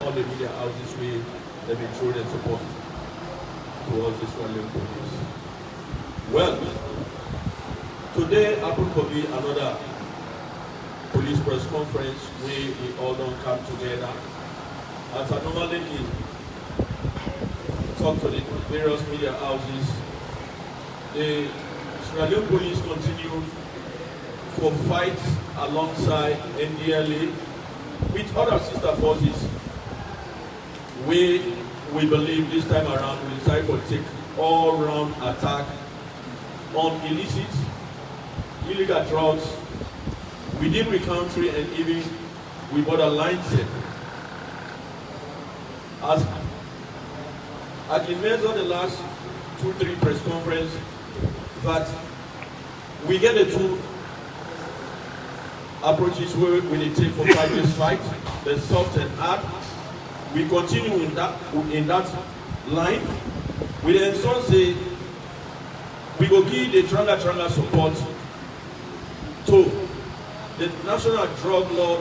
all the media houses where they've been showing their support towards this Leone police. Well, today happened to be another police press conference where we all don't come together. As I normally talk to the various media houses, the Leone police continue for fights alongside NDLA with other sister forces. We believe this time around we decide to take all-round attack on illicit, illegal drugs within the country and even with borderline set. As I can measure the last 2-3 press conference that we get the two approaches where we take for fight this fight, the soft and hard. We continue in that line. We then so say we will give the Dr0g support to the National Drug Law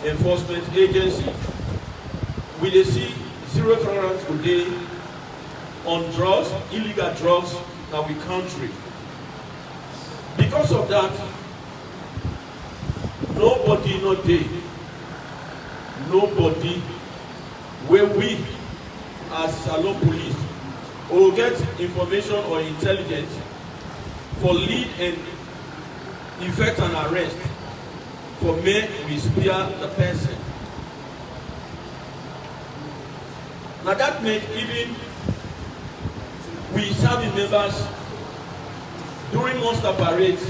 Enforcement Agency. We dey see zero tolerance today on drugs, illegal drugs in our country. Because of that, nobody no dey, nobody where we as Salon police will get information or intelligence for lead and effect an arrest for me we spare the person. Now that make even we serving members during monster parades,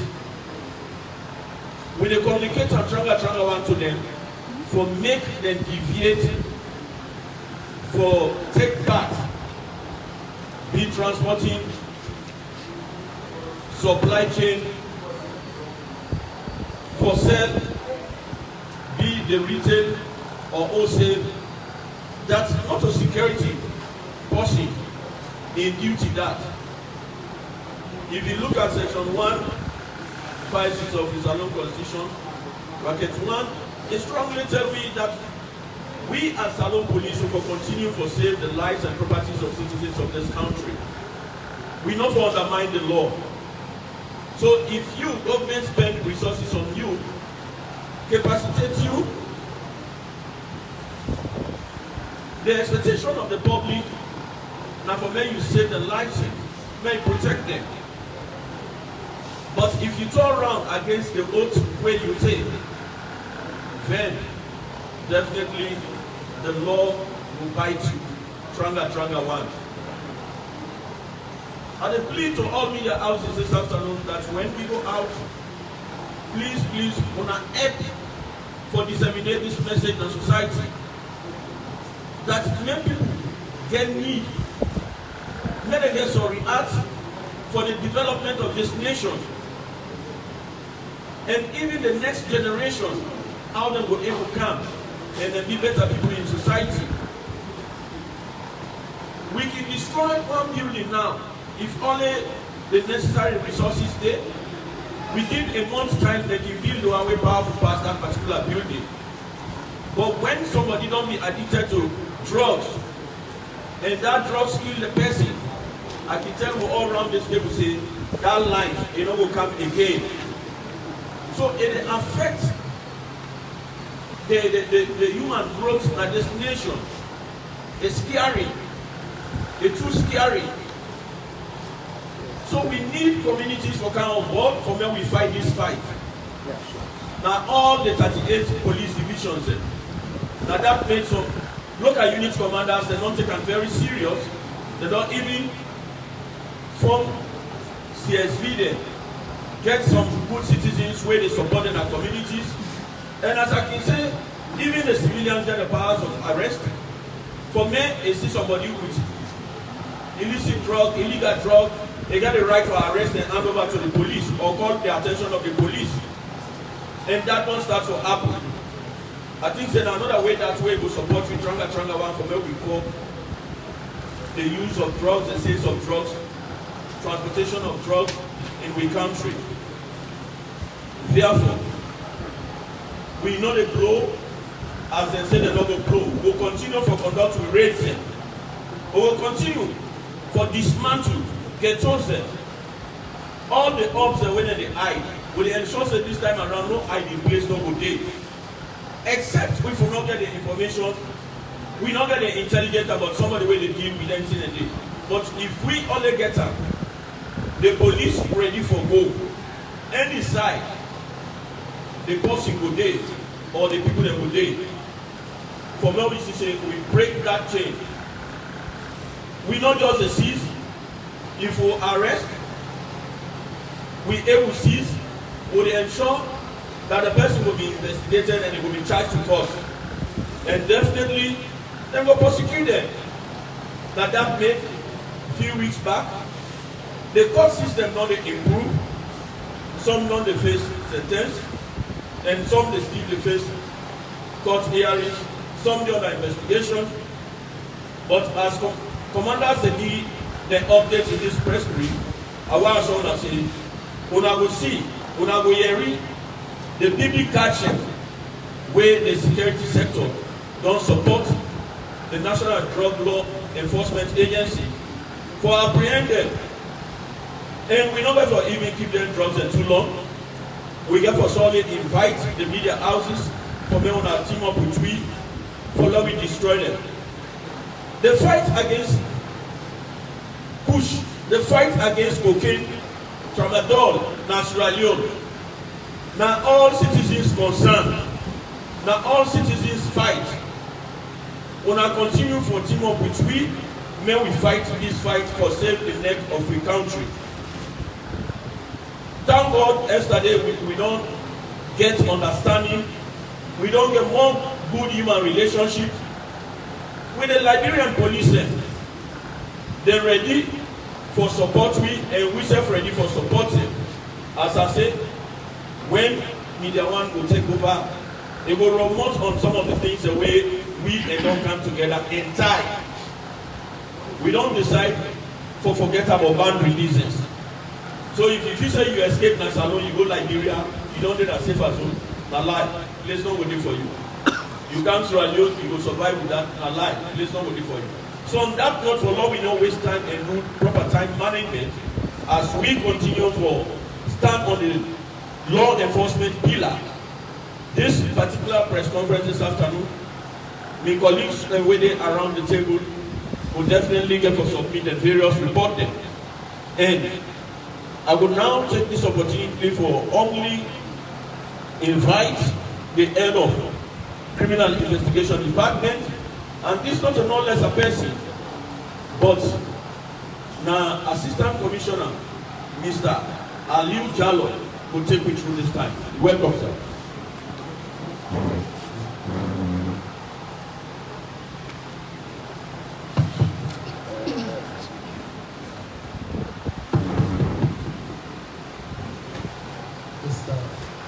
we dey communicate and Dr0g to them for make them deviate for take part be transporting supply chain for sale, be the retail or wholesale. That's not a security person in duty. That if you look at section 156 of the Salon Constitution, bracket 1, it strongly tells me that we as Salon police will continue to save the lives and properties of citizens of this country. We not undermine the law. So if you, government, spend resources on you, capacitate you, the expectation of the public now for men you save the lives, may protect them. But if you turn around against the oath where you take, then definitely the law will bite you. Dr0g 1. And I plead to all media houses this afternoon that when we go out, please, wanna help for disseminate this message in society. That many people get need, many get sorry react for the development of this nation. And even the next generation, how they will able to come and then be better people in society. We can destroy one building now if only the necessary resources there. Within a month's time, they can build our way powerful past that particular building. But when somebody don't be addicted to drugs, and that drugs kill the person, I can tell you all around this table say that life will come again. So it affects the human growth in this nation. It's scary. It's too scary. So we need communities for kind of work from where we fight this fight. Yes. Now all the 38 police divisions, now that makes some local unit commanders, they don't take them very serious. They don't even form CSV there. Get some good citizens where they support in our communities. And as I can say, even the civilians get the powers of arrest. For me, I see somebody with illicit drug, illegal drug, they got the right to arrest and hand over to the police or call the attention of the police. And that don't start to happen. I think there's another way that way we support with Dr0g 1 from where we call the use of drugs, the sales of drugs, transportation of drugs in the country. Therefore, we know the blow, as they say the local blow. We'll continue conduct will raise them. We will continue for dismantle, get us them. All the ups and when they hide, will ensure that this time around no hiding place no go dey. Except if we not get the information, we not get the intelligence about somebody wey dey deal with anything a day. But if we only get am, the police ready for go. Any side, the person go dey or the people that go dey. For me, we say we break that chain. We not just the seize. If we arrest, we able to seize. We ensure that the person will be investigated and it will be charged to court. And definitely, they will prosecute them. That made a few weeks back. The court system not improve. Some don't they face sentence, and some they still they face court hearings, some the other investigation. But as commanders they give the updates in this press brief, I want to say, una go see, una go hear the big catching where the security sector don't support the National Drug Law Enforcement Agency for apprehending. And we not going to even keep them drugs there too long. We get for solid invite the media houses for me on our team up with we for we destroy them. The fight against push, the fight against cocaine, tramadol, Leone. Now all citizens concerned. Now all citizens fight. When I continue for team up with we, may we fight this fight for save the neck of the country. Thank God yesterday we don't get understanding, we don't get more good human relationship with the Liberian police. They're ready for support we and we self ready for supporting. As I said, when Media One will take over, they will remote on some of the things the way we and don't come together in time. We don't decide for forget about band releases. So if you say you escape Nasalon, you go Liberia, you don't need a safer zone, na lie, let's not wait for you. You come to Leone, you will survive with that, na lie, let's not wait for you. So on that note, for long we don't waste time and do proper time management as we continue to stand on the law enforcement pillar. This particular press conference this afternoon, my colleagues waiting around the table will definitely get to submit the various reports. And I will now take this opportunity for only invite the head of Criminal Investigation Department, and this not a no less a person, but now Assistant Commissioner Mr. Aliu Jallo will take me through this time. Welcome, sir.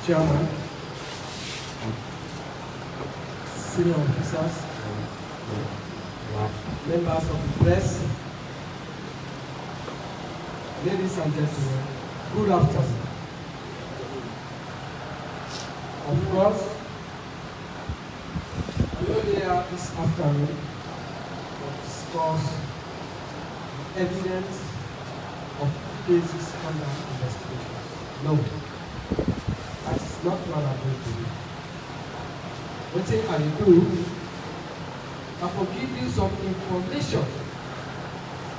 Chairman, senior officers, members of the press, ladies and gentlemen, good afternoon. Of course, we are here this afternoon to discuss evidence of cases under investigation. No. That is not what I'm going to do. What I do, I will give you some information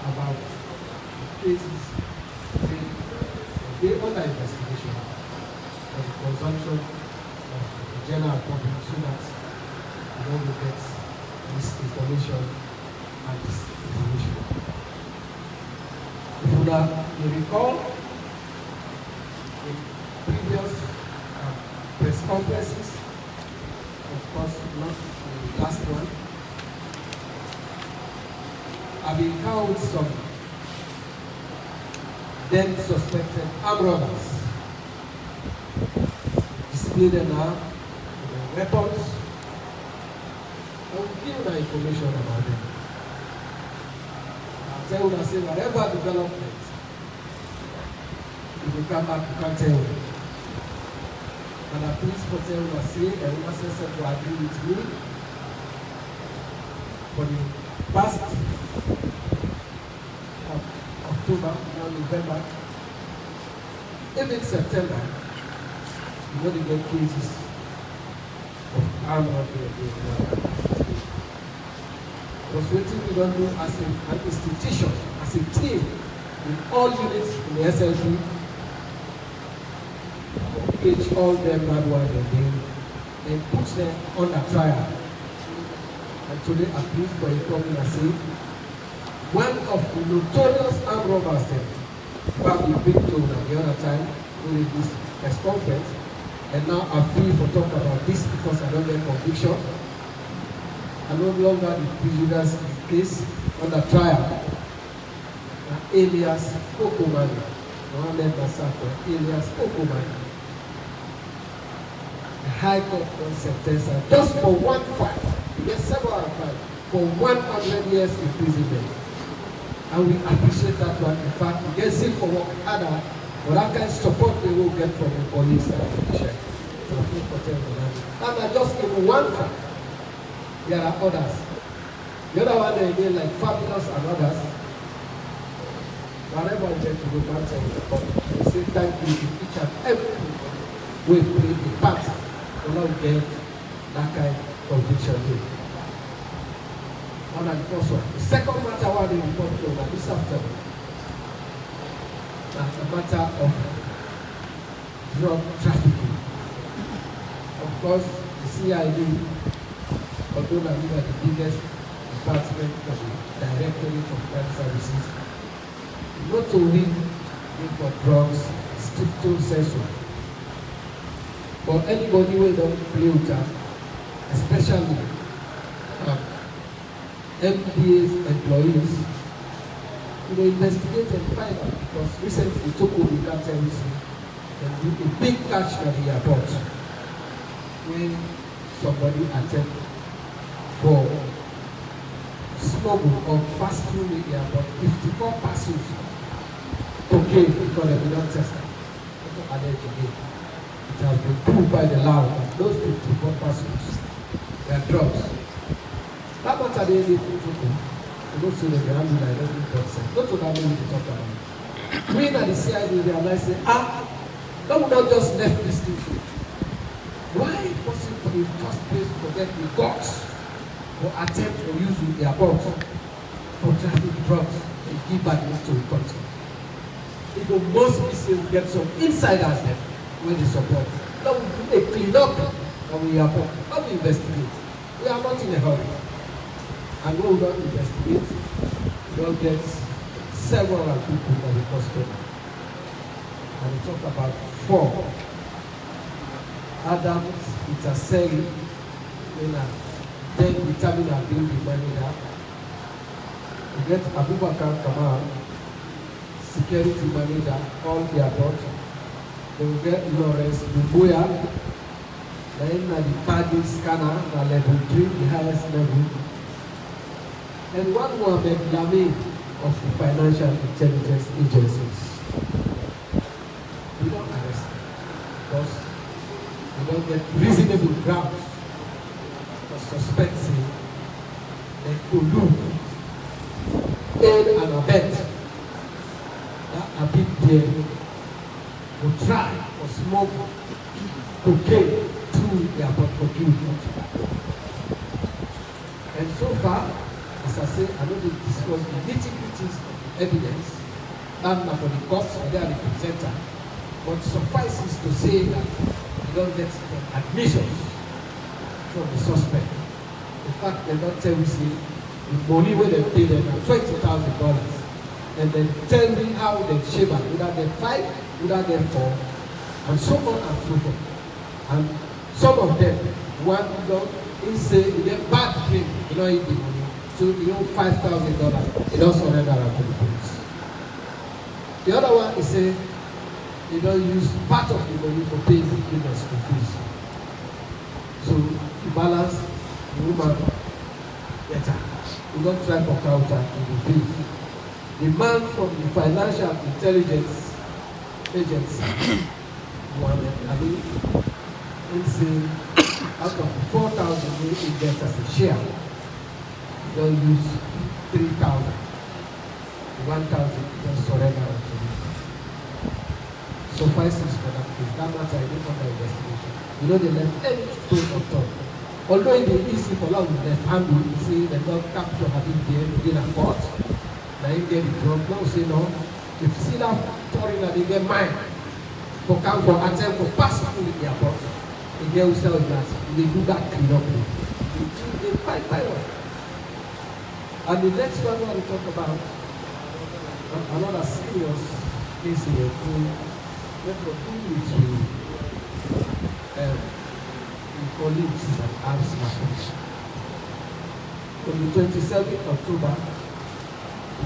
about the cases they under investigation for the consumption of the general public so that you don't get misinformation and disinformation. If you recall, the previous press conferences, of course not the last one, I've encountered some then suspected armed robbers. Display them now, the weapons, and we'll give you information about them. I'll tell you, I say, whatever development, if you come back, you can tell me. And I please for tell you, I say, and you must to agree with me. for the past October, now November, even September, you know they get cases of armed robbery again. Because waiting we don't do as an institution, as a team, in all units in the SLB, engage all them bad ones again, and put them under trial. And today I'm pleased for informing and say, one of the notorious armed robbers then, probably been told at the other time during this press conference, and now I'm free for talk about this because I don't get conviction. I no longer the prisoners case under trial. Alias Okomani, Mohammed Massacre, alias Okomani. The High Court sentence just for one fight, yes, several fights, for 100 years imprisonment. And we appreciate that one. In fact, we get sick for work harder, but that kind of support we will get from the police and the judiciary. And I just give one fight. There are others. The other one they like Fabulous and others. Whenever we get to go back to the court, we say thank you to each and every we play the part to not get that kind of conviction here. And the first one. The second matter I want to report to this afternoon. That's a matter of drug trafficking. Of course, the CID, although that we are the biggest department of the Directorate of Crime Services, not only for drugs, stricto sensu, but anybody who don't play with that, especially MPA's employees, they investigate and find out because recently we took over that everything and did a big catch at the airport when somebody attempted for smuggle or pass through the airport 54 parcels cocaine because they did not test it. That's not alleged again. It has been proved by the law that those 54 parcels they are drugs. That matter they need to do. To go to the ground like 11%. Not to that we need to talk about it. We at the CID realize say, that would not just left this thing. Why possibly in the first place forget the guts or attempt to use the airport for traffic drugs and give back to the country? It will mostly say we get some insiders there where they support. Now we do a clean up and we airport. How we investigate? We are not in a hurry. And when we don't investigate, we don't get several people that we custody. And we talk about 4. Adams, Itaseli, then determine and build the manager. We get Abubakar Kamal, security manager, all the airport. Then we get Lawrence Bubuya, then the padding scanner, the level 3, the highest level. And one more Lamin of the financial intelligence agencies. We don't arrest them because we don't get reasonable grounds for suspecting they collude, aid and abet that a big there will try or smoke cocaine through their procurement. And so far, as I say, I know they discuss the nitty-gritties of the evidence, and for the courts, and they are the presenter. But suffices to say that you don't get admissions from the suspect. In fact, they don't tell me the money where they pay them $20,000, and then tell me how they shave it, whether they 5, whether they 4, and so on and so forth. And some of them, one don't say you get bad dream, you know, eat the money. So you owe $5,000, you don't surrender to the police. The other one is say you don't use part of the money for paying the students school fees. So you balance the woman better. You don't try to counter the fees. The man from the financial intelligence agency, Mohammed Ali, is out of 4,000 he gets as a share. don't use 3,000. 1,000 just surrender to me. Suffices for that case. That matter is not under investigation. You know, they left any stone of thought. Although it is easy for long left hand, you see the dog capture having there within a court. Now you get the drug. Now say no. If you see that foreign that they get mine, for come for attempt for passing with their body. The girl who sells that, they do that clean up. They fight. And the next one I want to talk about, another serious incident that was with colleagues that have happened. On the 27th of October,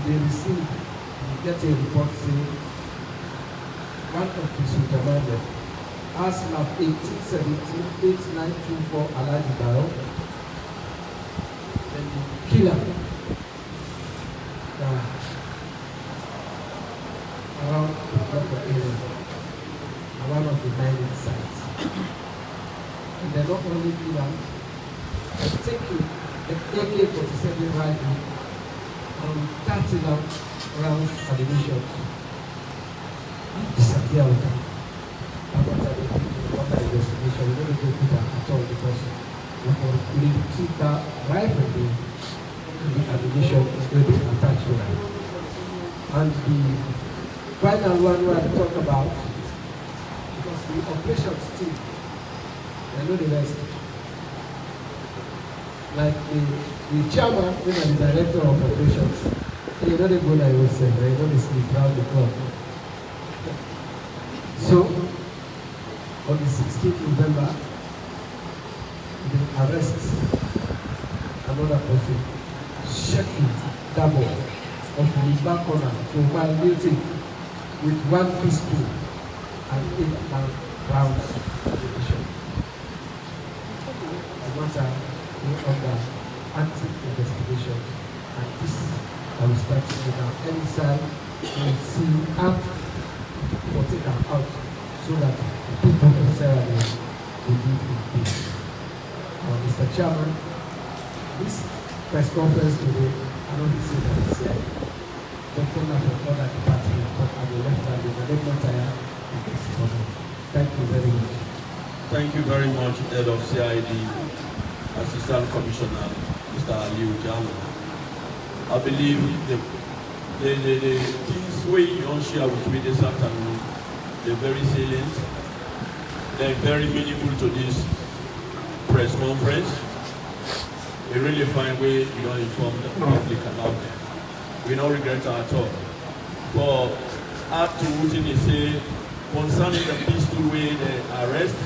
they get a report saying one of the supermarket has lab 1817-8924 Alaji Barrow, and the killer around the area, one of the mining sites. And they're not only killer, they're taking the AK-47 rifle and 30 rounds ammunition. Disappear with them. After the investigation, we don't go to that at all because we keep that rifle the ammunition will be attached to that. And the final one we have to talk about, because the operations team, I know the rest. Like the chairman, and the director of operations, you know they go like we said, they know they sleep round the clock. So, on the 16th November, they arrest another person, Sheikh Dabo of the back corner for violating with one pistol and 8 rounds ammunition. The matter is under anti-investigation, and this I will start to say now. Any side will see out or take them out so that the people of Sarah will live in peace. Mr. Chairman, this press conference today, I don't say that it's here. Dr. Not from other departments, but at the left hand, the left hand, thank you very much. Thank you very much, Head of CID, Assistant Commissioner, Mr. Leone. I believe the things we don't share with me this afternoon, they're very salient, they're very meaningful to this press conference. A really fine way you don't inform the public about them. We don't regret at all. For Act 2, they say, concerning the pistol way they arrest,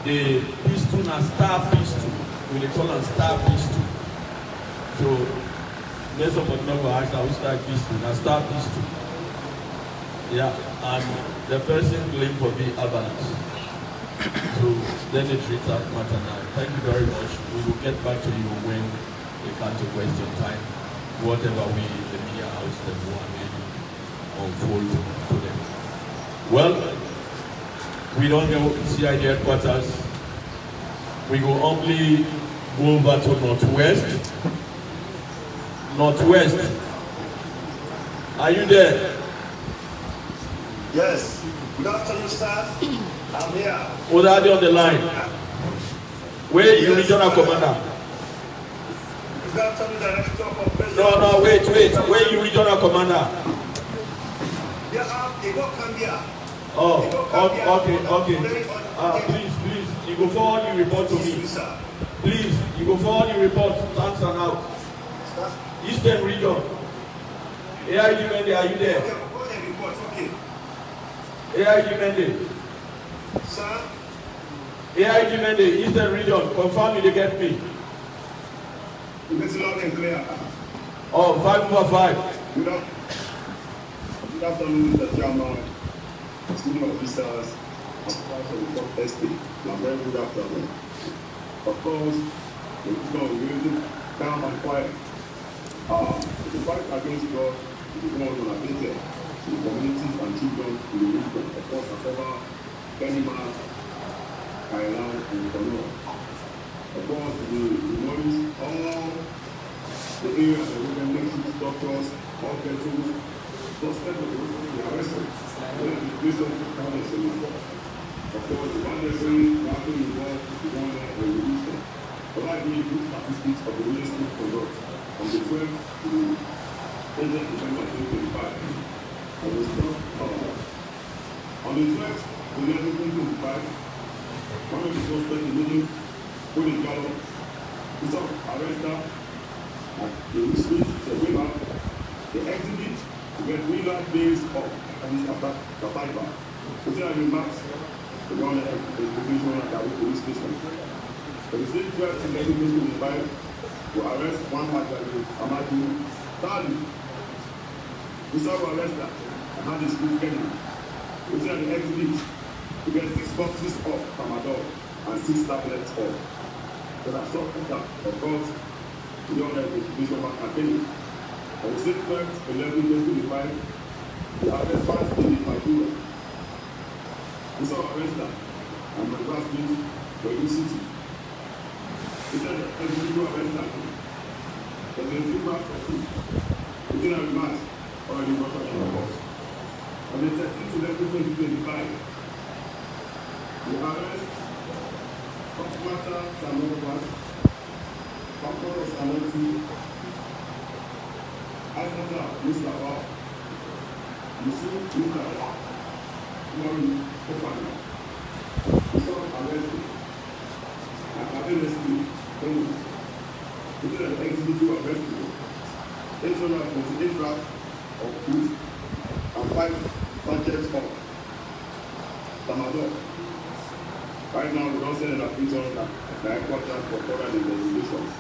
the pistol na star pistol. We call them star pistol. So, let's not go ask how star pistol, na star pistol. Yeah, and the person claimed for being avalanche. So then they treat that matter now. Thank you very much. We will get back to you when we come to question time. Whatever we in the media house that want maybe unfold to them. Well, we don't go CID headquarters. We go only go over to Northwest. Northwest. Are you there? Yes. Good afternoon, sir. I'm here. Who are they on the line? Where is your regional commander? Good afternoon, Director of Operations. No, wait. Where is your regional commander? They go Cambia. Oh, okay. Please, you go forward the report to me. Please, you go forward the report. Thanks and out. Eastern region. AIG Mende, are you there? Okay. AIG Mende. Sir? AIG Mende, Eastern region. Confirm you get me. It's loud and clear. Oh, 5/5. Good afternoon, Mr. Chairman, student officers, and part of the top estate. Very good afternoon. Of course, we're really calm and quiet. The fight against drugs is going on unabated to the communities and children in the region, of course, Akova, Kenima, Kailan, and Kono. Of course, we notice all the area of the women nurses, doctors, hospitals, suspect of the arrested. When the prison comments in the court. Of course, the one they're saying nothing involved with the one that they released them. But I need good statistics of the realistic conduct on the 12th to the 8th December 2025. On the 12th to 11th 2025, one of the suspects in the put in Gallo, he saw arrested and the receipt, the winner, the exhibit to get winner days off and this after the fiber. So there are remarks, the one that is division at the police station. So the state 12 to 11 2025 to arrest one Magdalene Amadu Tali. We saw to arrest her and had the school getting. We see the exhibit to get 6 boxes of Tramadol and 6 tablets of. So that's short contact, of course, the other division of Academy. On the state 12 to 11 2025, the arrest was in Madura. We saw arrest her and my classmate for the city. We said that individual arrest her. There's a few marks for two. We did have remarks already brought up in the course. On the 13th to 11 2025, the arrest of Mata Samoa, Papa Sanofi, Asata Mustafa, Yusuf Mustafa, Mori Kopana. We saw arrested and arrested when we did an executive arrest. 828 grams of food and 5 packets of Tramadol. Right now, we don't send an application at the headquarters for further investigations.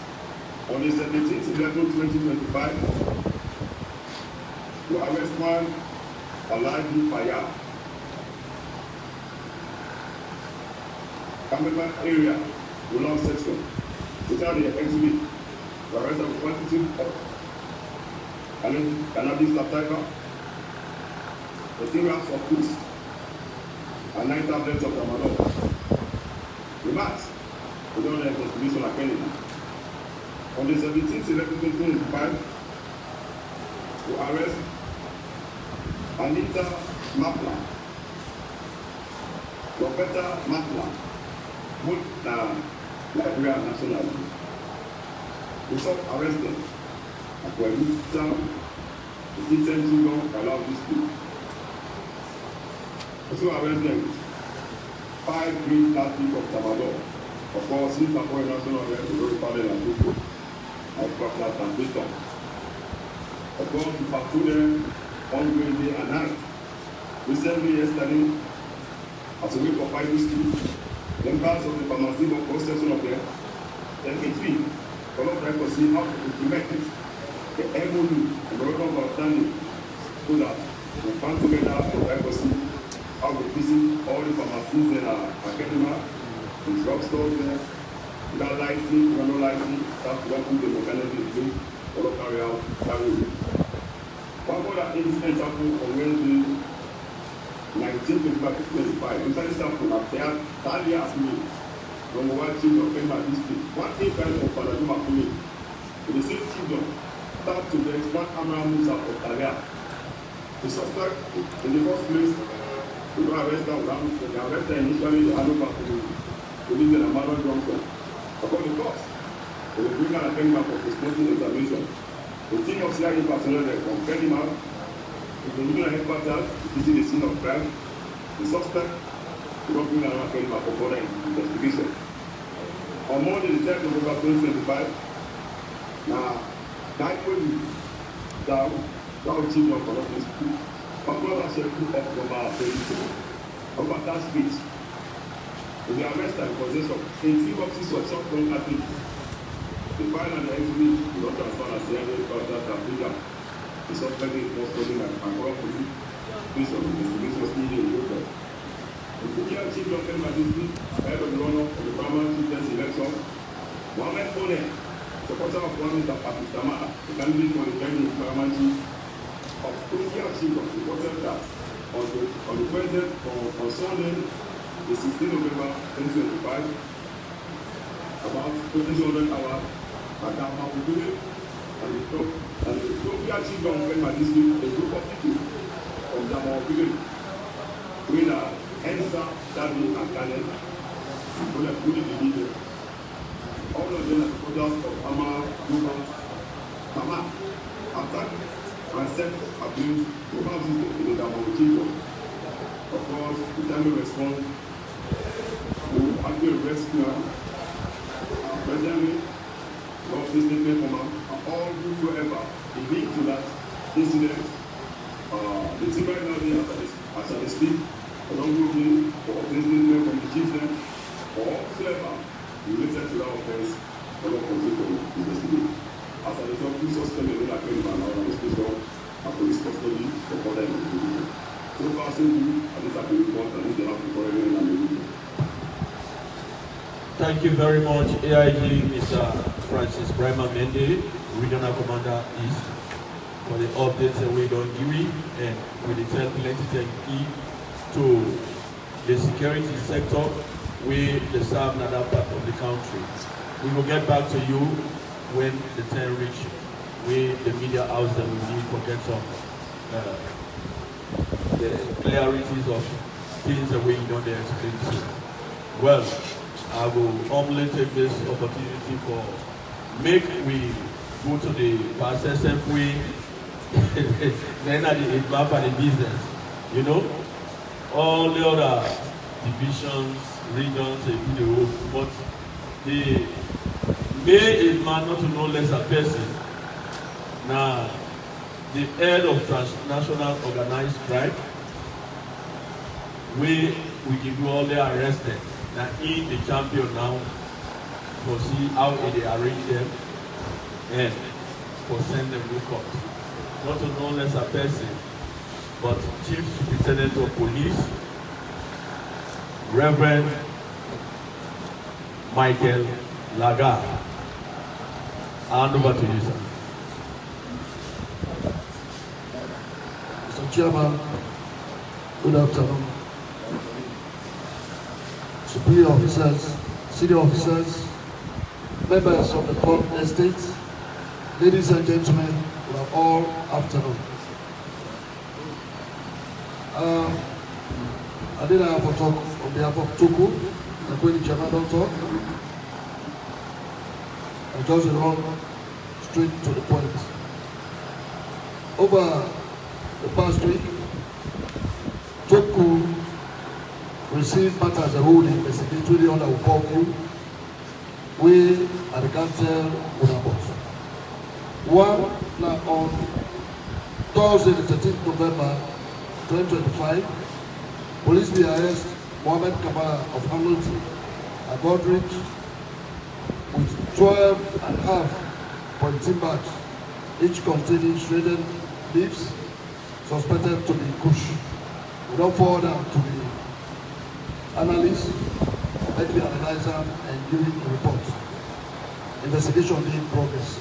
On the 17th 11/2025, we arrest one Alhaji Faya, Kameba area, Ulam section. Without the exhibit, we arrest a quantity of cannabis sativa, 18 grams of food, and 9 tablets of Tramadol. Remarks, we don't have investigation at Kennedy. On the 17th 11/2025, we arrest Anita Mapla, Roberta Mapla, both Liberia National. We saw arrested at Wellington, the detention law allowed this to. Also arrested 5 green plastic of Tramadol. Of course, since Liberia National arrest the road panel and people of Proctor and Victor. Of course, we patrol them ongoing day and night. Recently, yesterday, as a way for fighting street, members of the pharmacy of possession of the MHP, follow trying to see how to implement it. The MOU, the Memorandum of Understanding, so that we come together and try to see how we visit all the pharmacies in Academy, the drugstores there, without lighting, no lighting, start working the mechanism in place, follow carry out, carry. One other incident happened on Wednesday, 1925. Inside sample of their Talia Apuni, number 1 chief of Kemba district, 1 acre of Paladuma Apuni. In the same kingdom, start to the one Amra Musa of Talia. The suspect, in the first place, we don't arrest them, they arrested initially the Anupa police and Amara Johnson. Upon the cost, they will bring an Kemba for postmortem examination. The team of CIA personnel from Kenima, the regional headquarters, visited the scene of crime. The suspect will not bring an Kemba for further investigation. On Monday, the 10th of November 2025, now, Daikoni down chief of Colombia's school. Popular circle of Global 32. Over that speech, with the arrest and possession of 18 boxes of short-term athletes. The file and the exhibit will not transfer as the area headquarters Africa. The suspect is most holding an Angola police based on investigations needed in Europe. The Kukia chief of the magistrate, head of the runner of the primary chief's election, Mohamed Kone, supporter of one Mr. Pakistama, the candidate for the Kenyan paramount of Kukia chief of reported that on the president on Sunday, the 16th November 2025, about 2000 hours, Madam Mabudule and the and so we actually don't when my district, a group of people from Jamaica village, we are Ensa, Davi, and Kane, who are fully divided. All of them are products of Ama, Yuba, Mama, attack, and sex abuse, houses in the Jamaica people. Of course, the time we respond, we actually rescue presently, God please take me from all whoever is linked to that incident. The team right now there as I speak, along with me, or listening from the chief then, or whoever related to that offense, all of continue to investigate. As a result, we suspend the like any man out of the space of a police custody for further investigation. So far, so good, at least I can report and if they have to call anyone and they will. Thank you very much, AIG Mr. Francis Brahma Mende, Regional Commander East, for the updates that we don't give you, and we tell plenty thank you to the security sector, we serve another part of the country. We will get back to you when the time reach. We, the media house, that we need to get some the clarities of things that we don't explain to. Well, I will humbly take this opportunity for make we go to the processing way, then at the map and the business. You know, all the other divisions, regions, but the may is man not to know less a person. Now, the head of transnational organized crime, we can do all the arrested. Now he the champion now for see how they arrange them and for send them to court. Not to know less a person, but Chief Superintendent of Police, Reverend Michael Lagarde. Hand over to you, sir. Mr. Chairman, good afternoon. Superior officers, senior officers, members of the court estate, ladies and gentlemen, good all afternoon. I did have a talk on behalf of Tuku, the Queen Chairman don't talk. I just run straight to the point. Over the past week, Tuku received matters a whole investigatory under Upoku, we at the council Unabos. One, now on Thursday, the 13th November 2025, police will arrest Mohammed Kamara of Hamilton at Dr0g with 12.5 pointing bags, each containing shredded leaves suspected to be kush. We don't forward them to the analyst, medical analyzer, and giving a report. Investigation in progress.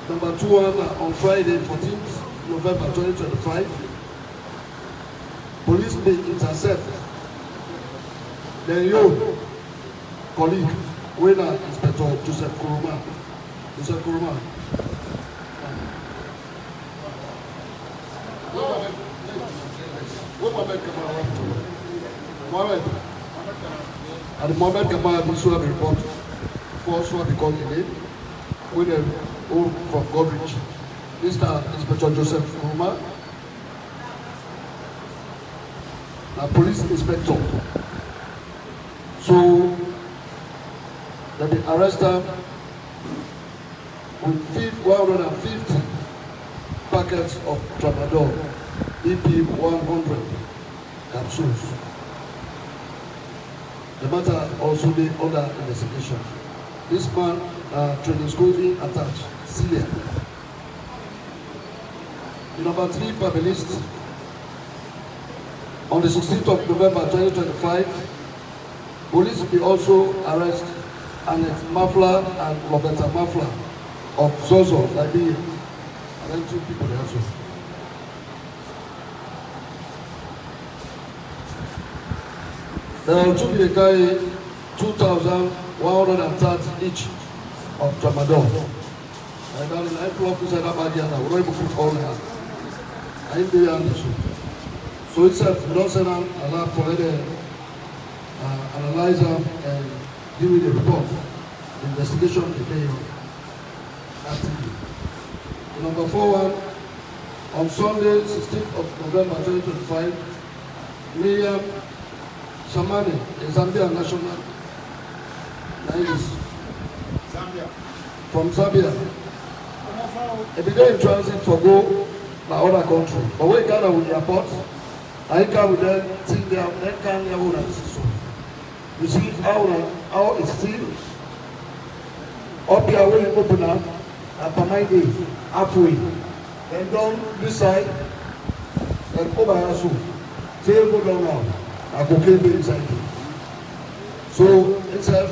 Number 2, on Friday, 14th November 2025, police may intercept the Leone colleague, Winner Inspector Joseph Kuruma. Joseph Kuruma. At the moment, Kamara Visual report, first one because he did, with a home from Dr0g. Mr. Inspector Joseph Kuruma, a police inspector. So that they arrest them with 150 packets of tramadol, EP 100 capsules. The matter also be under investigation. This man, training school attached, Celia. Number 3, Babelist. On the 16th of November 2025, police will also arrest Annette Mafla and Roberta Mafla of Zozo, Liberia. And then 2 people there also. There are also be a guy 2,130 each of tramadol. And then I block inside that bag and we're able to put all that. I ain't there on the shoot. So it's a we don't send them a lab for the analyzer and give me the report. The investigation detail actively. Number 4, on Sunday, 16th of November 2025, Miriam Shamani, a Zambia national, from Zambia. Every day in transit for go to other country. But we gather with the airport, I can with them, think they have that kind of own. You see how it's still up here when you open up, after 9 days, halfway. Then down this side, then over here soon. Tail go down now. I go clean the inside. So itself,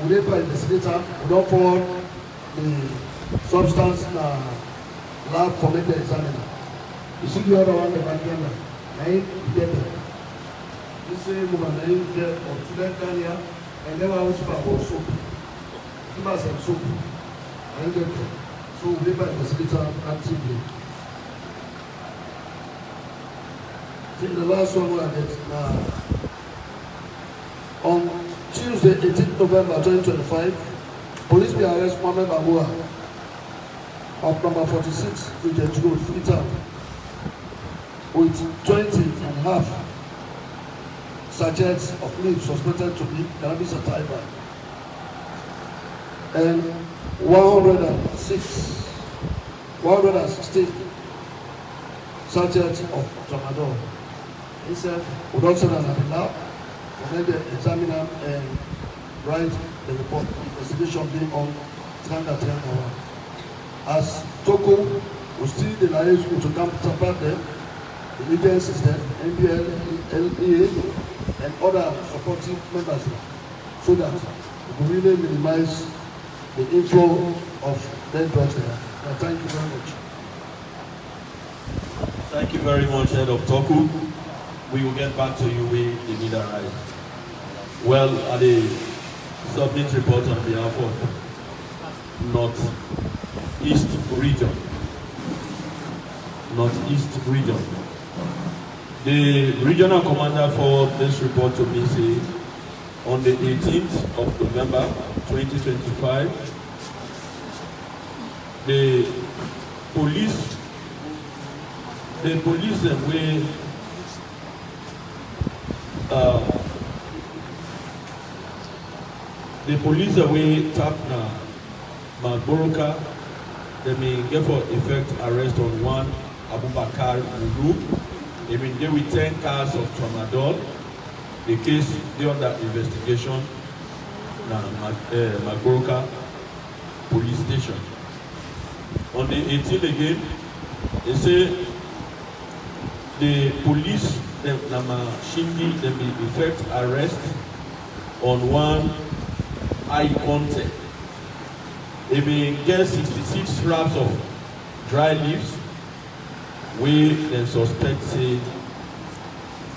we need to investigator, we don't forward the substance in the lab for the examiner. You see the other one, the banana, I get it. This same woman, I get or student down here, and then I was about soap. Give us some soap. I get it. So we need to investigator actively. See the last one I get on Tuesday, 18th November 2025, police will arrest Mohamed Abua of number 46 Regent Road, Freetown, with 20 and a half sachets of leaf suspected to be cannabis sativa and 116 sachets of tramadol. He said, we don't send an lab, we need to examine them and write the report. Investigation being on standard 10 hours. As Toko, we still the Lions school to come support them, the agencies there, NBL, LEA, and other supporting members, so that we really minimize the inflow of dead drugs there. Thank you very much. Thank you very much, Head of Toku. We will get back to you with the need arrive. Well, at the submit report on behalf of Northeast Region. Northeast Region. The regional commander for this report to me say on the 18th of November 2025, the police away tap na Magoroka, they may get for effect arrest on one Abubakar Mulu. They may deal with 10 cars of tramadol. The case is under investigation na Magoroka police station. On the 18th again, they say the police Namashindi they may effect arrest on one Iconte. They may get 66 wraps of dry leaves we then suspect say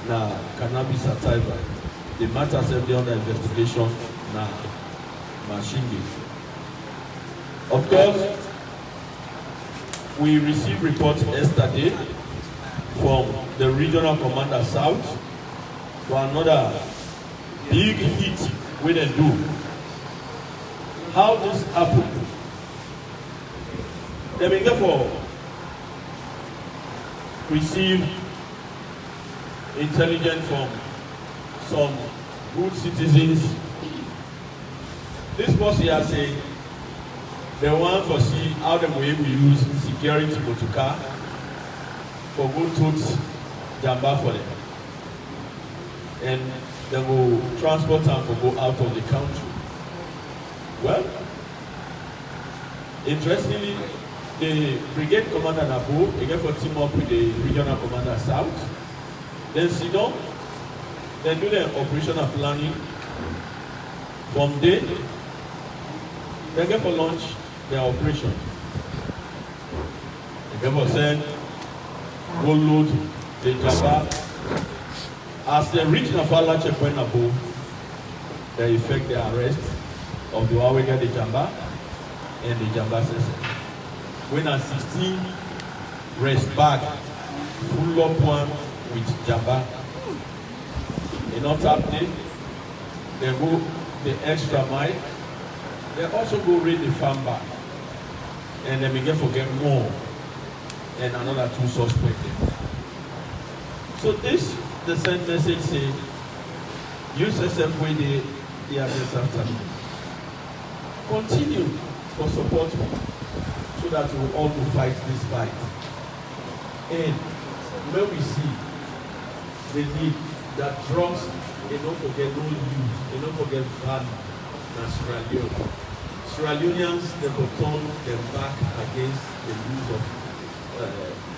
na cannabis sativa. The matter is under investigation na Mashindi. Of course, we received reports yesterday from the regional commander south for another big hit we then do. How this happened? They may therefore receive intelligence from some good citizens. This person here say they want to see how the way we use security motor car for good tools jamba for them. And they will transport them for go out of the country. Well, interestingly, the brigade commander Nabu, they get for team up with the regional commander south. Then sit down, then do the operational planning. From there, they get for launch their operation. They get for send, go load the jamba. As they reach Nafala checkpoint Nabu, they effect the arrest of the one we get the jamba. and the Jamba session. When at 16, rest back, full up one with Jamba. And on Saturday, they go the extra mile. They also go raid the farm back. And then we get forget more. And another 2 suspects. So this, the same message say, use yourself when they address after me. Continue for support me so that we will all go fight this fight. And when we see the need that drugs, they don't forget no use, they don't forget value in Sierra Leone. Sierra Leoneans, they will turn them back against the use of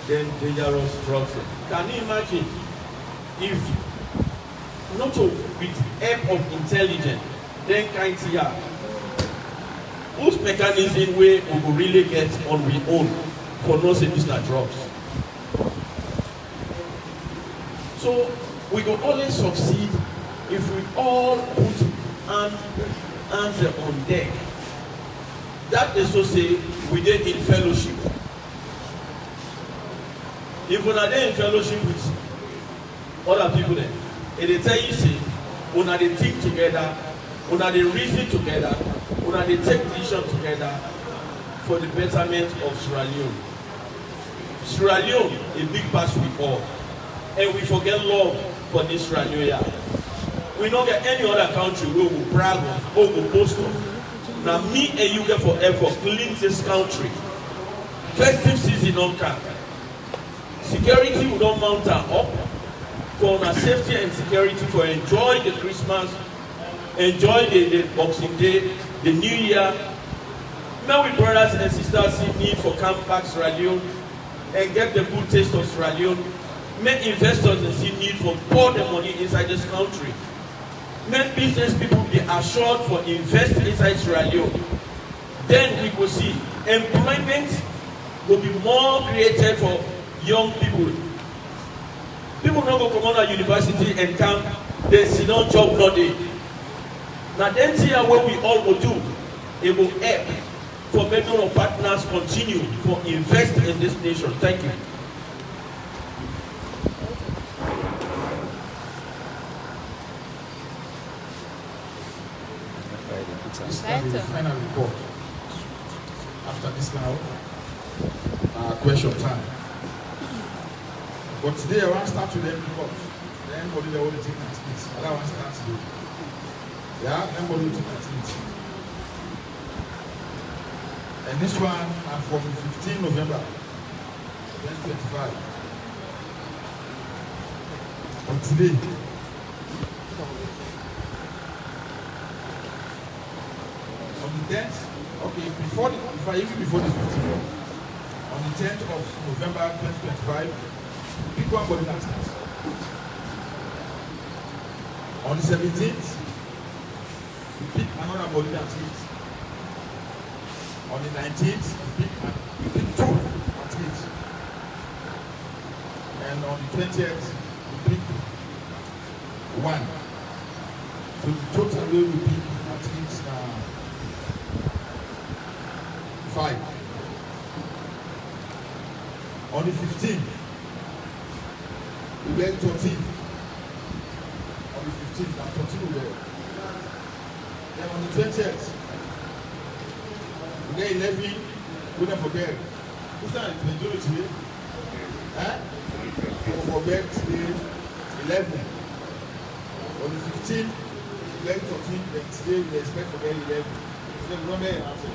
dangerous drugs. Can you imagine if not with help of intelligence, then kind here, whose mechanism way we will really get on we own for no these drugs. So we will always succeed if we all put hands on deck. That is to say, we did in fellowship. If we are there in fellowship with other people, then they tell you, see, when they think together, when they reason together, when they take decision together for the betterment of Sierra Leone. Sierra Leone, a big part we all. And we forget love for this Sierra Leone. We don't get any other country where we brag of, or we boast of. Now me and you get forever clean this country. Festive season on camp. Security will not mount up for our safety and security for enjoy the Christmas, enjoy the Boxing Day, the New Year. Now we brothers and sisters see need for camp back Sierra Leone and get the good taste of Sierra Leone. Many investors see need for pour the money inside this country. Many business people be assured for invest inside Sierra Leone. Then we will see employment will be more created for young people. People don't go come out of university and come, they see no job no day. Now then see what we all will do. It will help for many of our partners continue to invest in this nation. Thank you. This is the final report. After this now, question time. But today I want to start with them because then everybody they want to take my speech. I don't want to start today. Yeah, everybody will take my speech. And this one from 15 November 2025. But today, on the 10th, okay, even before this meeting, on the 10th of November 2025, pick one body accident. On the 17th, we pick another body accident. On the 19th, we pick 2 athletes. And on the 20th, we pick 1. So the total way we pick athletes 5. On the 15th, we get 13. On the 15th, and 13 we get. Then on the 20th, we get 11. We don't forget. Who's that? The majority? Eh? We forget today 11. On the 15th, we get 13. Then today we expect to get 11. So we don't get an answer.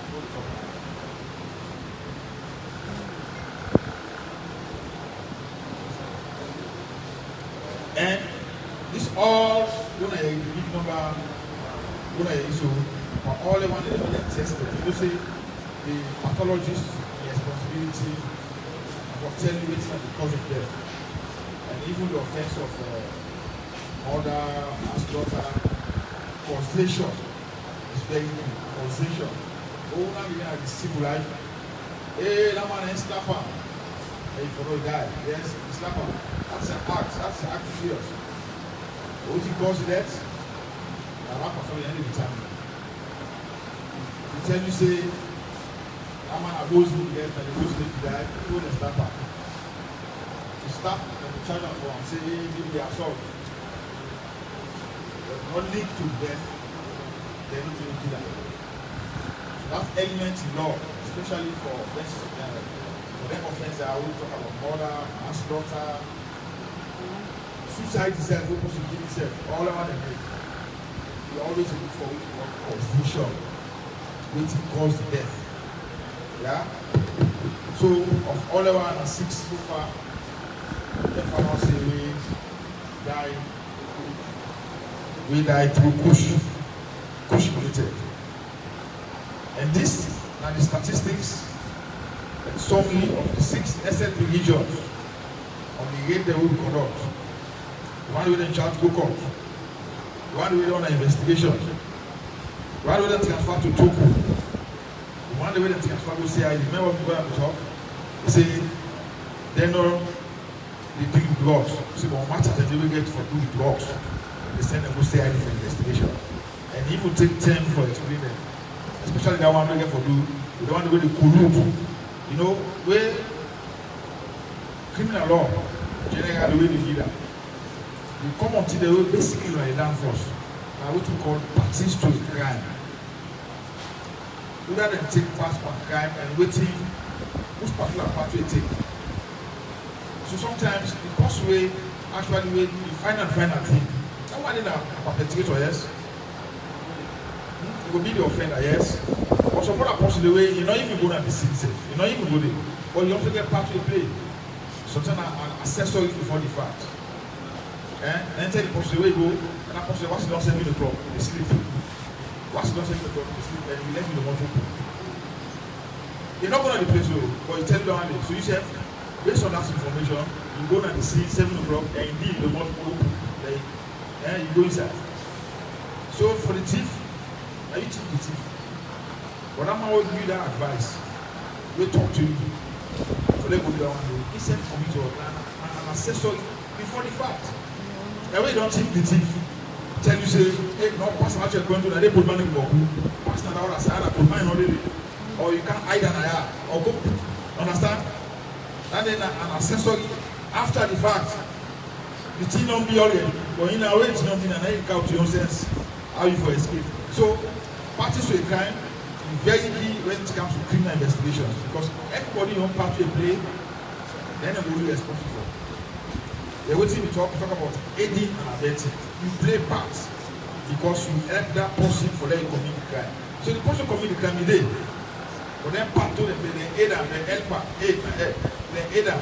And this all when I big number when I issue for all the one that are tested. You see the pathologist responsibility for telling you what's the cause of death. And even the offense of murder, manslaughter, causation is very good. Causation. Oh, now we have the civil life. Hey, that man ain't slapper. Hey, for no guy. Yes, slapper. That's an act. That's an act of fear. What he calls that? I'm not going to determine. He tell you say That man goes in there and he goes to die, he goes to start back. He start and the charge for him, say, maybe they assault. They're not linked to death, they're not to kill them. So that's element in law, especially for that offense that I will talk about murder, manslaughter, suicide itself, people should kill itself, all around the place. We always look for confusion, which cause death. Yeah? So, of all the 106 so far, the farmers say we died through Kush related. And this are the statistics and summary of the 6 essential religions on the rate they will conduct. The one with the charge go court, the one with the investigation, the one with the transfer to Toku. One day when they transfer to CID, remember what we go to talk? They say, they know they do drugs. See, what matters that they will get for doing drugs. They send them to CID for investigation. And if you take time for explaining them, especially that one they get for do, the one where they collude. You know, where criminal law, generally the way they do that. You come until the way basically like a damn force. What we call parties to a crime. Rather than take part on crime and waiting which particular part we take. So sometimes the first way, actually, we final thing. That one is a perpetrator, yes. It will be the offender, yes. But some other person the way, you know, if you go to the scene safe, you know, if you go there, but you also get part to play. Sometimes an accessory before the fact. And then tell the person the way you go, and that person what's not sending the club, they sleep. What's not saying the doctor and you let me know what to do. You're not going to the place, but you tell them one day. So you say, based on that information, you go to the scene 7 o'clock and indeed the month open. Like, you go inside. So for the thief, now you take the thief. But I'm going to give you that advice. We talk to you. So let go down one day. He said for me to an accessory before the fact. Now we don't take the thief. Tell you say, hey, no, pastor, actually going to the put money in Boku. Pastor, now that's I put mine already. Or you can't hide an eye, or go. Understand? And then an accessory after the fact, the thing don't be already. But in a way, it's not in an eye count to your sense. How you for escape? So, parties to a crime is very key when it comes to criminal investigations because everybody who part to a play, then they will be responsible. They're waiting to talk about aiding and abetting. You play parts because you help that person for them to commit the crime. So the person commit the crime is there. But then part to them, they aid them, they help them, they aid them.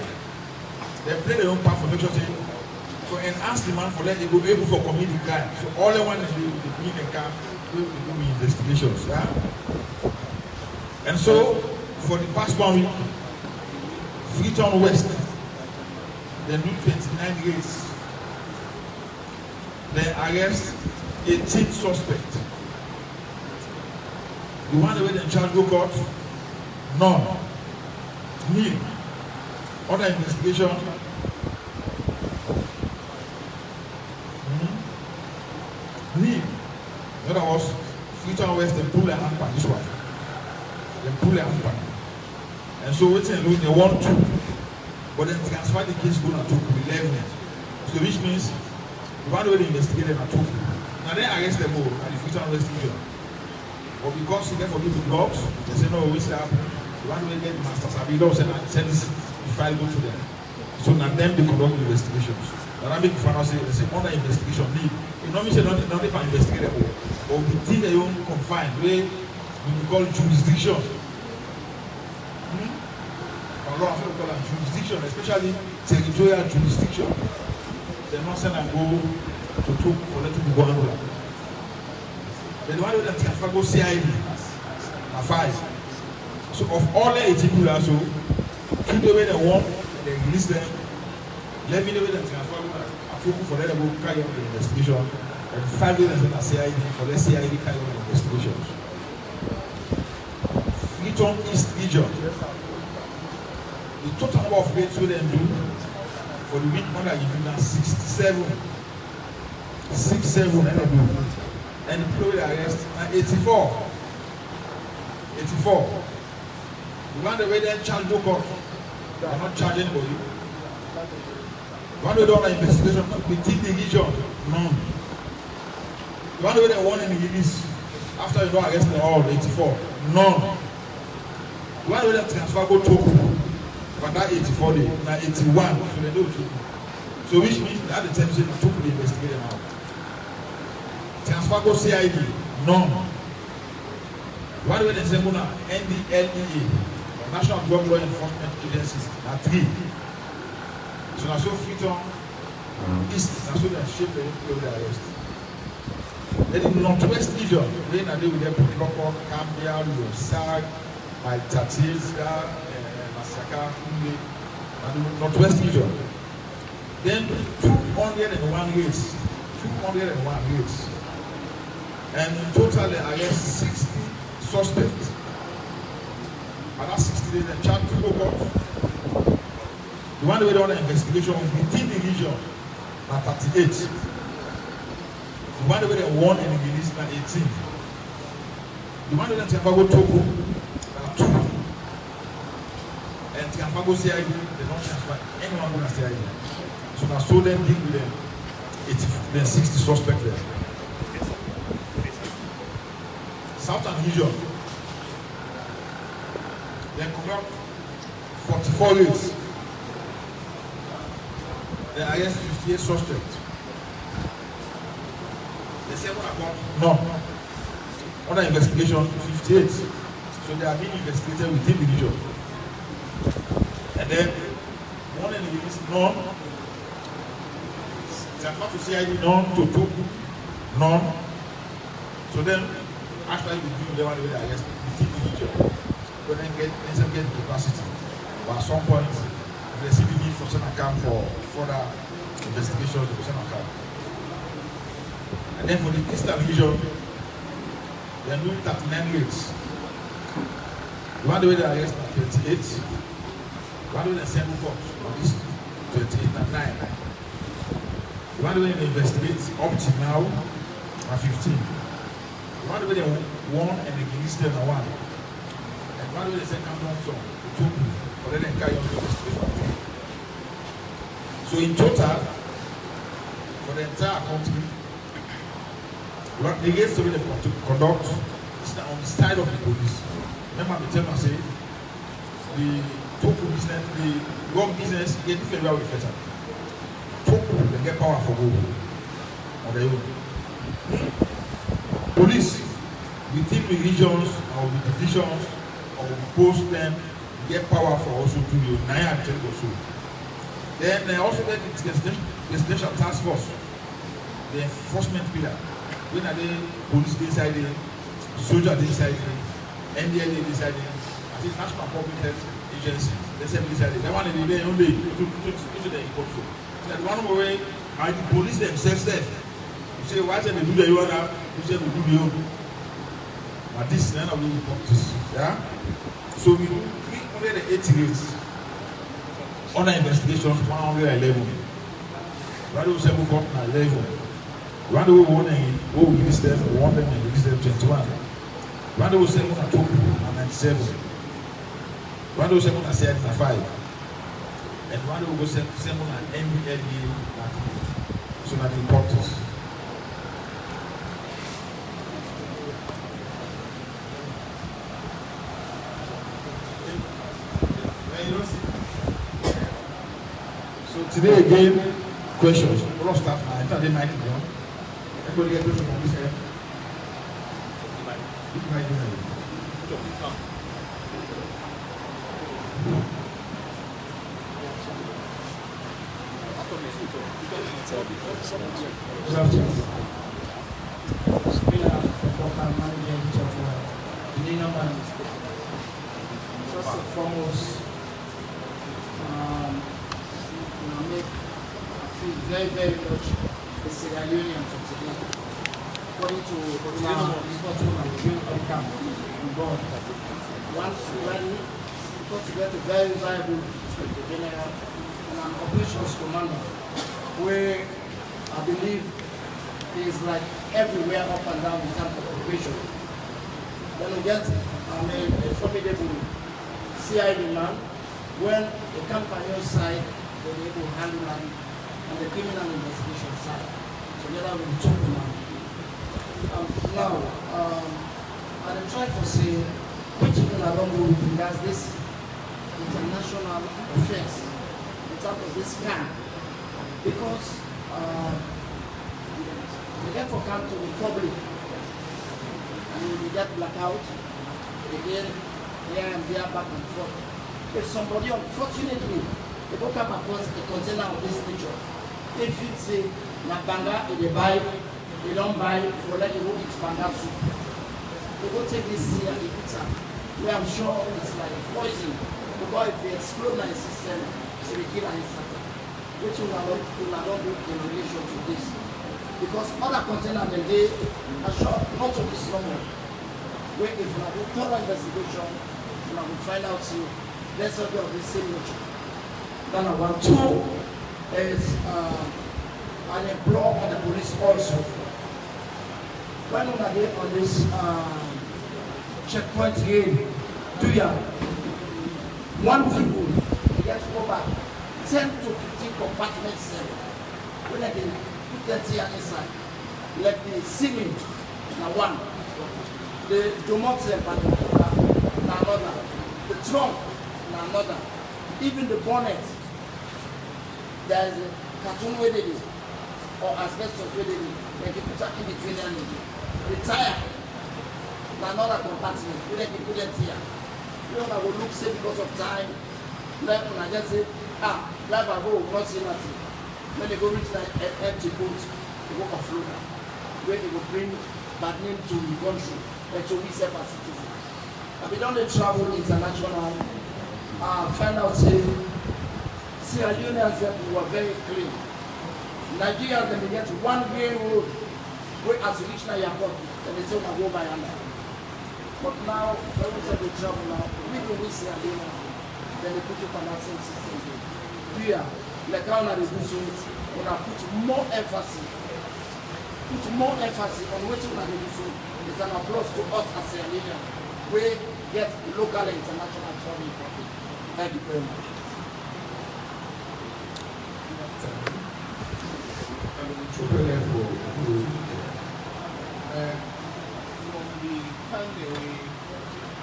They play their own part for make sure they enhance the man for them to be able to commit the crime. So all they want is to be in the camp, to do investigations. Yeah? And so for the past 1 week, Freetown West, they do 29 raids. They arrest 18 suspects. The one where they charge go court, none. Nil. Other investigation. Nil. In other words, Freetown West, they pull their hand back this one. They pull their hand back. And so waiting alone, they want to. But then transfer the case going to 11. So which means the one way they investigate them at 2. Now they arrest them all at the Freetown West region. But because they forgive the dogs, they say no, we still happen. The one way get the masters, I will send this the file go to them. So now them they conduct the investigations. Now I make the final say, they say under investigation need. You know me say not they can investigate them all. But within their own confined way we call jurisdiction. Jurisdiction, especially territorial jurisdiction. They're not send and go to talk for them to go on. But the one that transfer go CID are 5. So of all the 18 people also, 2 the way they want, they release them. 11 the way they transfer are focused for them to go carry on the investigation. And 5 days they CID for the CID carry on the investigations. Freetown East region. The total number of raids we then do for the week under you do now 67. 67 and they do. And the people they arrest are 84. 84. The one that then charge no court. They are not charge anybody. The one that don't have investigation within the region, none. The one that they want in the release after you don't arrest them all, 84, none. The one that transfer go to for that 84 day, now 81, so they do too. So which means at the time they took the investigate them out. Transfer go CID, none. One way they say now NDLEA, National Drug Law Enforcement Agencies, are 3. So now so Freetown East, now so they shape the arrest. Then in the Northwest region, when I deal with them, Putlopo, Cambia, Losag, Maltatiza, Masaka, and the Northwest region. Then 201 rates. 201 rates. And in total, they arrest 60 suspects. And that's 60 days, they charge 2 courts. The one that we done an investigation within the region, now 38. The one that we won in the release, now 18. The one that we Tiafago Togo, now 2. And Tiafago CID, they don't transfer anyone who has CID. So now so them deal with them. 60 suspects there. Southern region, they conduct 44 raids. They arrest 58 suspects. They say what about? No. Under investigation, 58. So they are being investigated within the region. And then one in the release, none. Transfer to CID, none. To 2, none. So then, actually, we do the one way they arrest within the region. But then get capacity. But at some point, if they see the need for certain account for further investigations, they send account. And then for the eastern region, they are doing 39 raids. The one way they arrest are 28. The one way they send court on this 28 and 9. The one way they investigate up to now are 15. One way they won and they released them at 1. And one way they sent them down to 2, but then they carry on the investigation. So in total, for the entire country, what the raids to conduct is on the side of the police. Remember the term I say, the total business, the drug business, get different way with better. Total, they get power for gold on their own. Police within the regions or the divisions or the post them get power for also to the 9 and 10 or so. Then they also get the presidential task force, the enforcement pillar. When are they police deciding, soldier deciding, NDLA deciding, I think National Public Health Agency, they say deciding. They want to be there only to the import. So that one way, the police themselves there. You say, why should they do the order? You say, we do the own. But this is none of the practice. Yeah? So we do 380 raids. Under investigation, 111. One we say we got 11. One we want to release them, we want them and release them 21. One we say we got 97. One we say we got 75. And one we go say we got NBLE. So that the practice. So today again, questions. We'll start now. I didn't like it. Everybody get questions on this end. First and foremost, I feel very, very much a Sierra Leonean from today. According to the camp on board, once we got to get a very viable general and an operations commander, where I believe is like everywhere up and down in terms of operation. Then we get a formidable CID man, when the company side, they were able to handle that, and the criminal investigation side, together with the top man. Now, I'm trying to say, which people are don't go with regards this international affairs in terms of this scam, because the effort come to the public and we get blackout again, here and there, back and forth. If somebody, unfortunately, they go come across a container of this nature, if it's a banga, they buy, they don't buy, for let you eat banga soup. They go take this here and eat it. Where I'm sure it's like poison, because if they explode my system, it will kill an insect, which will not do in relation to this. Because other containers the day are sure not to be normal. Where if we have a thorough investigation, we will find out let's not of the same nature. Then number two is an employee of the police also. When we are there on this checkpoint here, one people they get to go back 10 to 15 compartments when they put that here inside. Let the ceiling now one, the domote now another, the trunk now another, even the bonnet. There is a cartoon where they do, or asbestos where they do, they can put in between them. The tire now another compartment where they can put it here. You know, I will look say because of time. Like when I just say, life I go, not see nothing. When they go reach that empty boat, they go offload, where they will bring bad name to the country and to we self as citizens. And we don't travel international, find out say, Sierra Leoneans were very clean. Nigeria, then they get one way road, where as you reach the airport, then they say, go by under. But now, when we say they travel now, we Sierra Leone, then they put you on that same system. Here, like how they do so, we put more emphasis on what we do so. It's an applause to us as Sierra Leone. We get local and international travel public. Thank you very much. Super level. From the time that we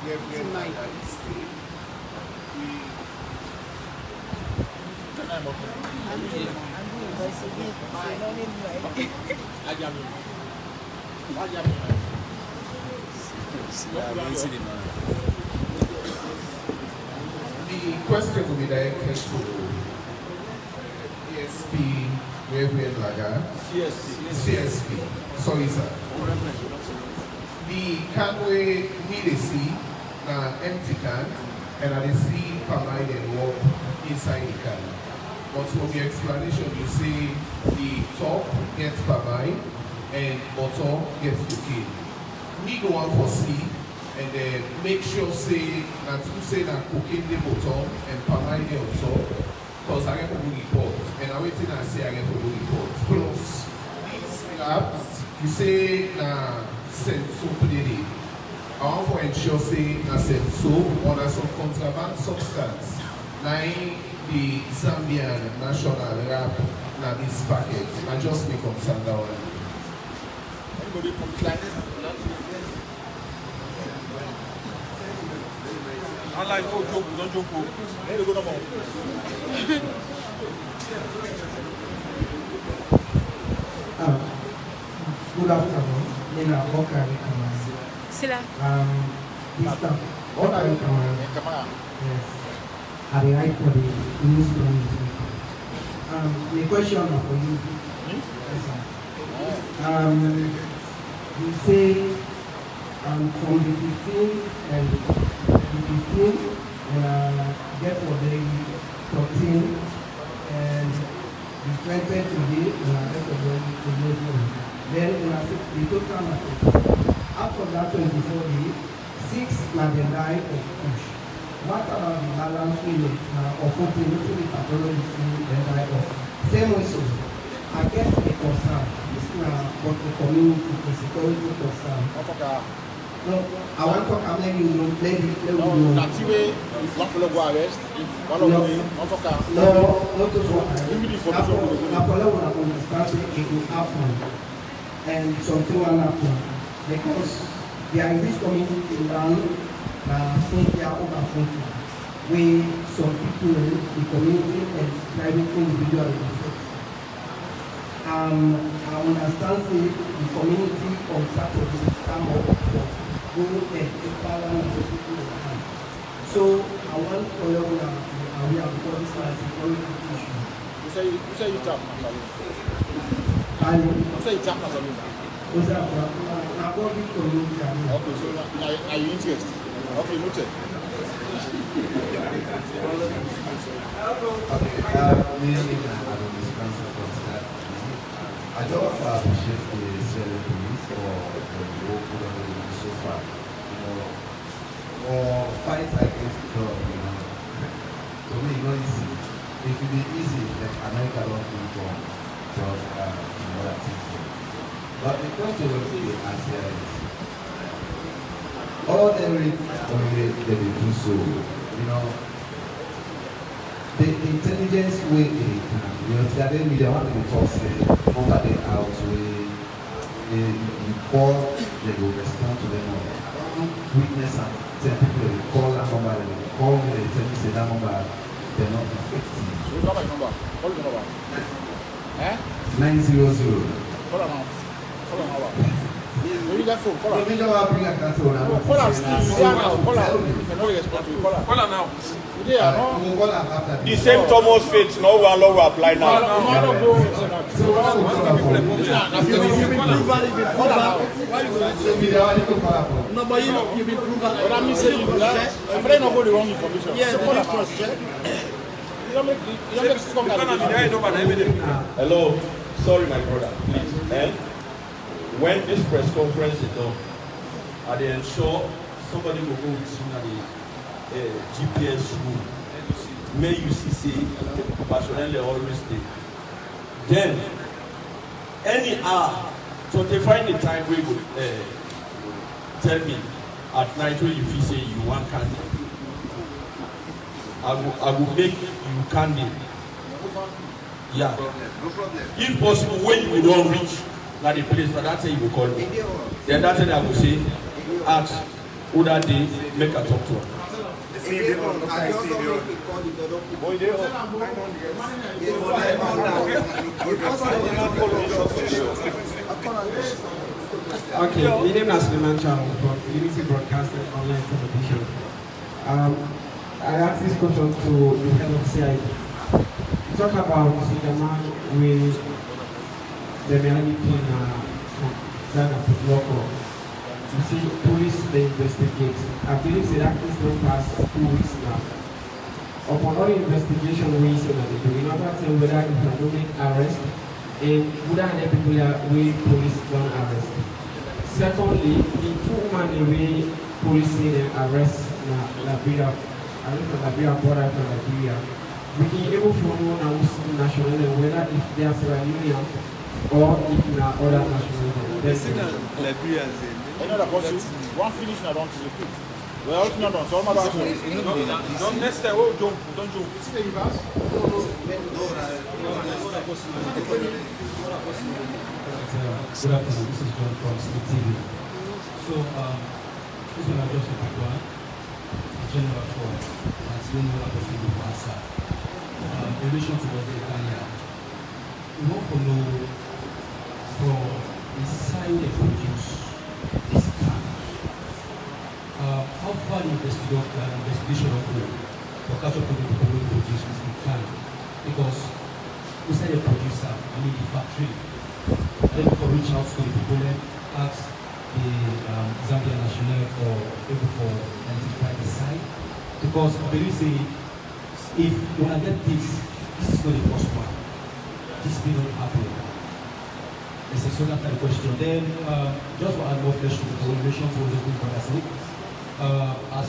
get the question will be directed to ESP Reverend Laga. CSP. Sorry, sir. The can we need a see an empty can and I see palmine and walk inside the can. But from the explanation you see the top gets palmine and bottom gets cocaine. We go on for C and then make sure say that you say that cocaine the bottom and palmine the on top. Because I get a good report and I wait till I say I get a good report. Plus these labs you say senso today. I want to ensure say na senso or na some contraband substance. Like the Zambian national rap na this packet. I just make concern that one. Anybody comply? I like go joke, don't joke. Let me go no more. Good afternoon. Nina Bokari Kamara. Sila. What are you Kamara? Yes. I write for the news community. The question for you. Yes, sir. You say from the 15th and the 15th get for the 13 and the 20th today get for the then the total matter. After that 24 days, 6 na the line of push. What about the balance unit or 14 to the pathology and line of same also? I get a concern. This is what the community, the security concern. No, I want to come let you know, let you know. one follow go arrest, one of them, one for car. No, not just one. Napoli will understand it will happen, and something will happen because there is this community around think they are overthinking, where some people, the community and private individual I understand the community on Saturday come up for go and empower people in hand. So I want for you we are because this is a community issue. You say you tap, And you say you tap as a leader. was that I got the community. Okay, so are you interested? Okay, noted. I don't appreciate the Israeli police for the work that they do so far. For fight against drug, to me, it's not easy. It will be easy, like America don't do from other things. But the question will be as all every way they will do so, the intelligence way they can, today media want to talk over the house where you call, they will respond to them all. Witness and tell people they call that number, they call me, they tell me say that number, they're not effective. So you got my number. Call the number. 900. Call her now. Call her now. When you get phone, call her. Call her still. Yeah, now. Call her. If you know the response, you call her. Call her now. Yeah, no. The same Thomas faith, no one will apply now. No, go. No, but you be proven. But that means say you do that. I'm afraid not go the wrong information. Yeah, So call her cross now. check. You don't make this Hello, sorry my brother, please. When this press conference is done, I dey ensure somebody will go with you at the GPS room. May you see passionately always stay. Then, any hour, so they find the time where you tell me at night when you feel say you want candy. I will make you candy. Yeah. If possible, when you don't reach that the place, but that's how you will call me. Then that's when I will say, ask who that day, make a talk to her. Okay, my name is Leone from Unity Broadcasting Online Television. I asked this question to the head of CID. Talk about the man with the Miami Ghana local. You see, police they investigate. I believe that is not past 2 weeks now. Upon all investigation we see that they do, we never tell whether it can do make arrest and whether the people we police don't arrest. Secondly, the 2 man away police say arrest Liberia. I look at Liberia border from Liberia. We can able to know now national and whether if they are Sierra Leone or if they are other nationalities. They say that Liberia is another person. One finish now don't repeat. Well, also not done. So I'm about to. Don't next time. Oh, don't joke. Good afternoon, this is John from Sleep TV. So, this one I just a quick one. General for that's been one of the things we answer. In relation to what they can here, we want to know from the side they produce this car, how far the investigation of the for catch up with the people who produce this car. Because we say the producer, I mean the factory. Then for reach out to the people and ask the Zambia National for able for identify the site. Because I believe say if you wanna get this is not the first one. This may not happen. It's a sort of kind of question. Then just for add more flesh to the correlation to the good brother say, as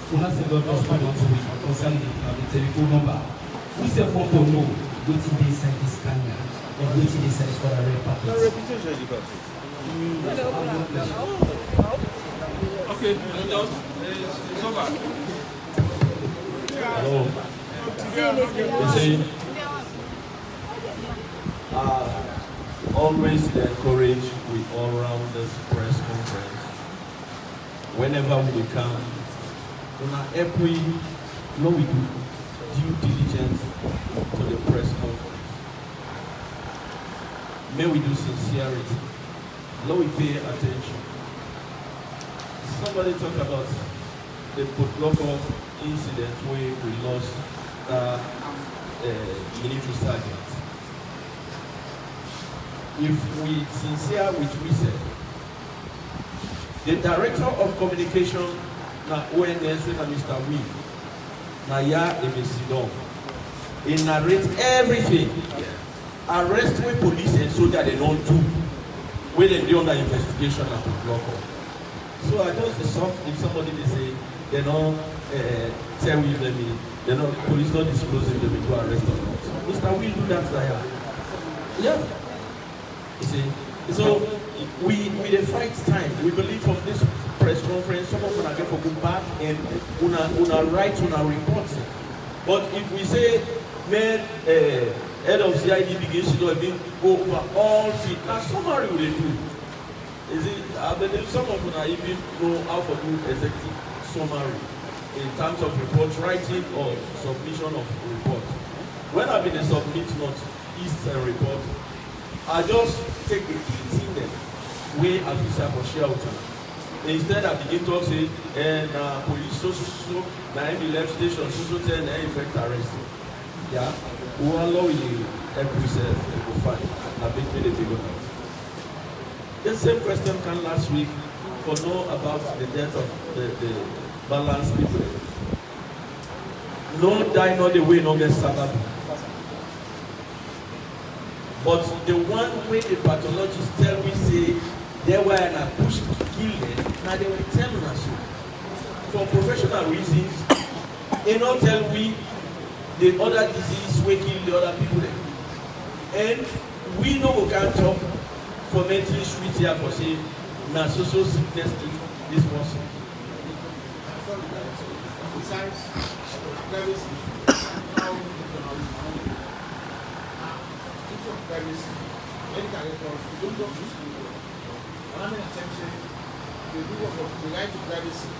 soon as the government respond to it concerning the telephone number, we say want to know waiting they inside this Kenya. And waiting inside for a red packet. Okay, it's over. You see, always encourage we all round this press conference. Whenever we come, if we know we do due diligence to the press conference. May we do sincerity. May we pay attention. Somebody talk about the local incident where we lost military sergeant. If we sincere with we said, the director of communication na ONS na Mr. Wee na ya Emesidon, he narrate everything. Arrest when police and soldier they don't do when they do under investigation at the local. So I just shock if somebody they say they don't tell you them, they don't police not disclosing them to arrest or not. Mr. Will do that there. Yeah. You see, so we dey fight time. We believe from this press conference, some of us are going to go back and una write una reports. But if we say, man, head of CID begins to go over all things, now summary will they do. Is it? I believe some of us even know how to do executive summary in terms of report writing or submission of report. When I been submit not East report, I just take the key thing there, way officer for share out. Instead I begin to say, and police so na every left station so tell na effect arrest. Yeah, who allow you every self go find na big me the big one. The same question came last week for know about the death of the balanced people. No die not the way no get sababu. But the one way the pathologists tell me say they were in a push to kill them, now they will tell us so. For professional reasons, they not tell me the other disease will kill the other people there. And we know we can't talk for mentally sweet here for say na social sickness to this person. Besides privacy, how privacy, medical records, you don't talk to people. And I mean, attention, they do what the right to privacy.